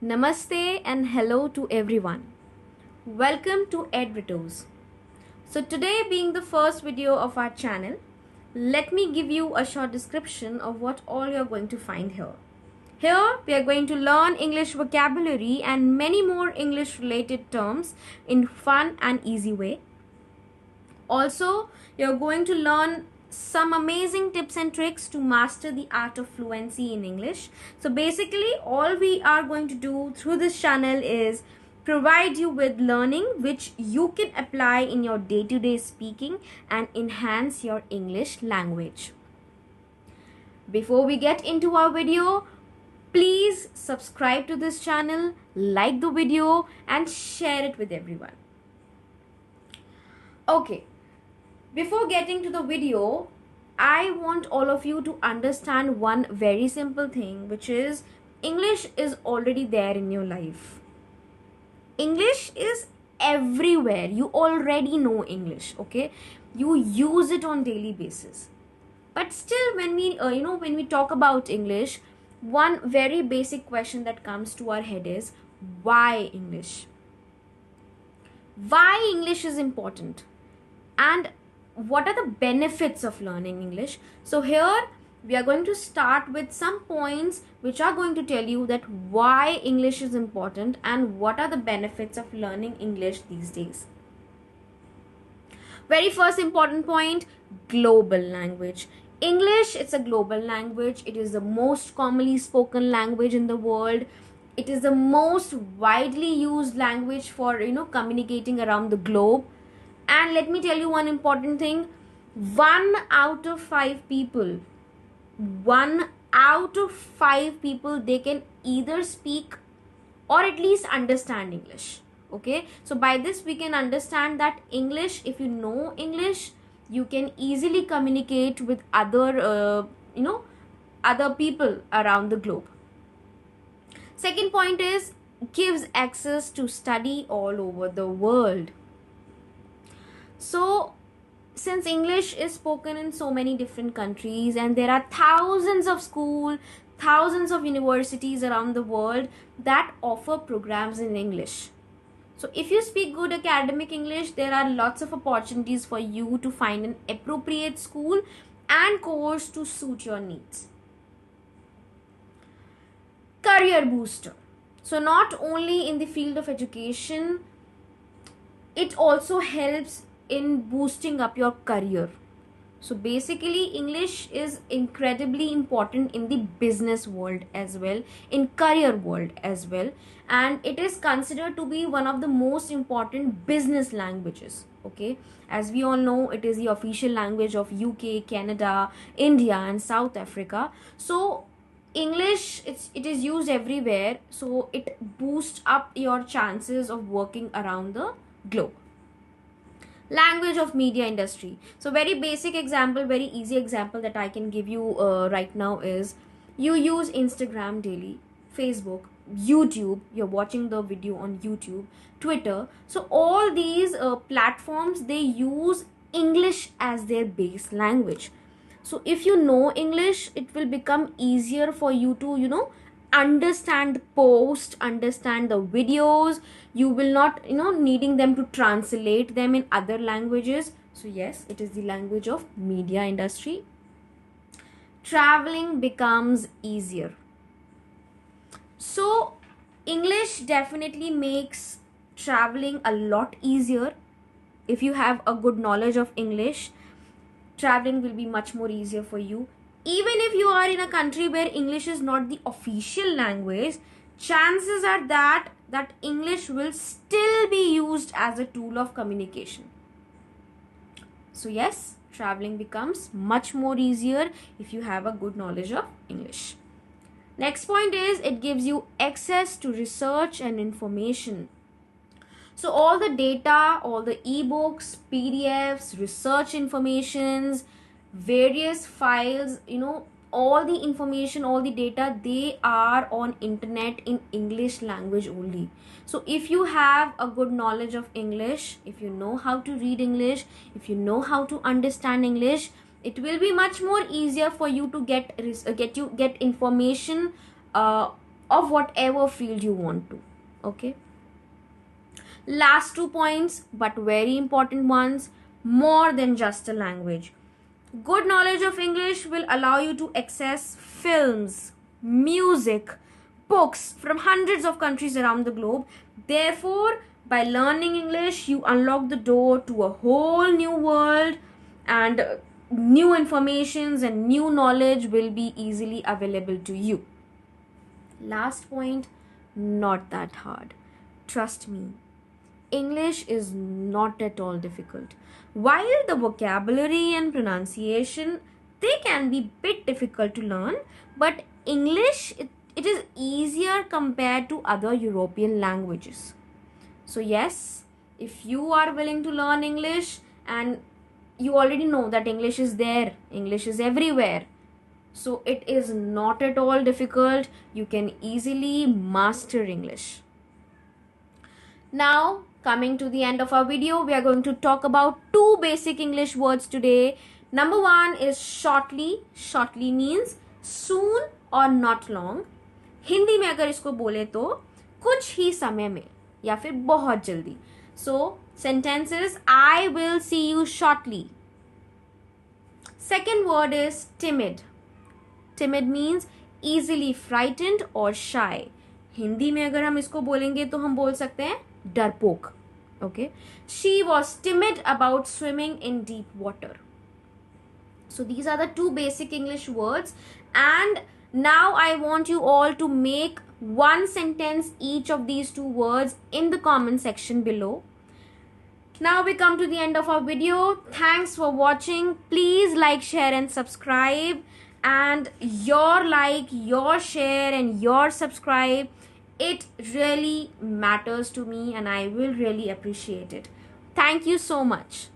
Namaste and hello to everyone. Welcome to Edvitos. So today being the first video of our channel, let me give you a short description of what all you're going to find here. Here we are going to learn English vocabulary and many more English related terms in fun and easy way. Also, you're going to learn some amazing tips and tricks to master the art of fluency in English. So basically, all we are going to do through this channel is provide you with learning which you can apply in your day-to-day speaking and enhance your English language. Before we get into our video, please subscribe to this channel, like the video and share it with everyone. Okay. Before getting to the video, I want all of you to understand one very simple thing, which is English is already there in your life. English is everywhere. You already know English, okay? You use it on daily basis. But still, when we talk about English, one very basic question that comes to our head is why English? Why English is important? And what are the benefits of learning English? So here we are going to start with some points which are going to tell you that why English is important and what are the benefits of learning English these days. Very first important point, global language. English, it's a global language. It is the most commonly spoken language in the world. It is the most widely used language for communicating around the globe. And let me tell you one important thing. 1 out of 5 people, they can either speak or at least understand English. Okay. So by this we can understand that English, if you know English, you can easily communicate with other people around the globe. Second point is gives access to study all over the world. So, since English is spoken in so many different countries and there are thousands of schools, thousands of universities around the world that offer programs in English. So, if you speak good academic English, there are lots of opportunities for you to find an appropriate school and course to suit your needs. Career booster. So, not only in the field of education, it also helps in boosting up your career. So basically English is incredibly important in the business world as well, in career world as well, and it is considered to be one of the most important business languages. Okay, as we all know, it is the official language of UK, Canada, India and South Africa. So English, it is used everywhere, so it boosts up your chances of working around the globe. Language of media industry. So very basic example, very easy example that I can give you right now is you use Instagram daily, Facebook, YouTube, you're watching the video on YouTube, Twitter. So all these platforms, they use English as their base language. So if you know English, it will become easier for you to understand the post, understand the videos. You will not needing them to translate them in other languages. So yes, it is the language of media industry. Traveling becomes easier. So English definitely makes traveling a lot easier. If you have a good knowledge of English, traveling will be much more easier for you. Even if you are in a country where English is not the official language, chances are that English will still be used as a tool of communication. So yes, traveling becomes much more easier if you have a good knowledge of English. Next point is it gives you access to research and information. So all the data, all the ebooks, PDFs, research informations, various files, all the information, all the data, they are on internet in English language only. So if you have a good knowledge of English, if you know how to read English, if you know how to understand English, it will be much more easier for you to get information of whatever field you want to. Okay. Last 2 points, but very important ones. More than just a language. Good knowledge of English will allow you to access films, music, books from hundreds of countries around the globe. Therefore, by learning English, you unlock the door to a whole new world, and new informations and new knowledge will be easily available to you. Last point, not that hard. Trust me, English is not at all difficult. While the vocabulary and pronunciation, they can be bit difficult to learn, but English, it is easier compared to other European languages. So yes, if you are willing to learn English, and you already know that English is there, English is everywhere, so it is not at all difficult. You can easily master English. Now, coming to the end of our video, we are going to talk about 2 basic English words today. Number 1 is shortly. Shortly means soon or not long. Hindi में अगर इसको बोले तो कुछ ही समय में या फिर बहुत जल्दी. So, sentences, I will see you shortly. Second word is timid. Timid means easily frightened or shy. Hindi में अगर हम इसको बोलेंगे तो हम बोल सकते हैं डरपोक. Okay. She was timid about swimming in deep water. So these are the 2 basic English words, and now I want you all to make one sentence each of these 2 words in the comment section below. Now we come to the end of our video. Thanks for watching. Please like, share and subscribe, and your like, your share and your subscribe, it really matters to me and I will really appreciate it. Thank you so much.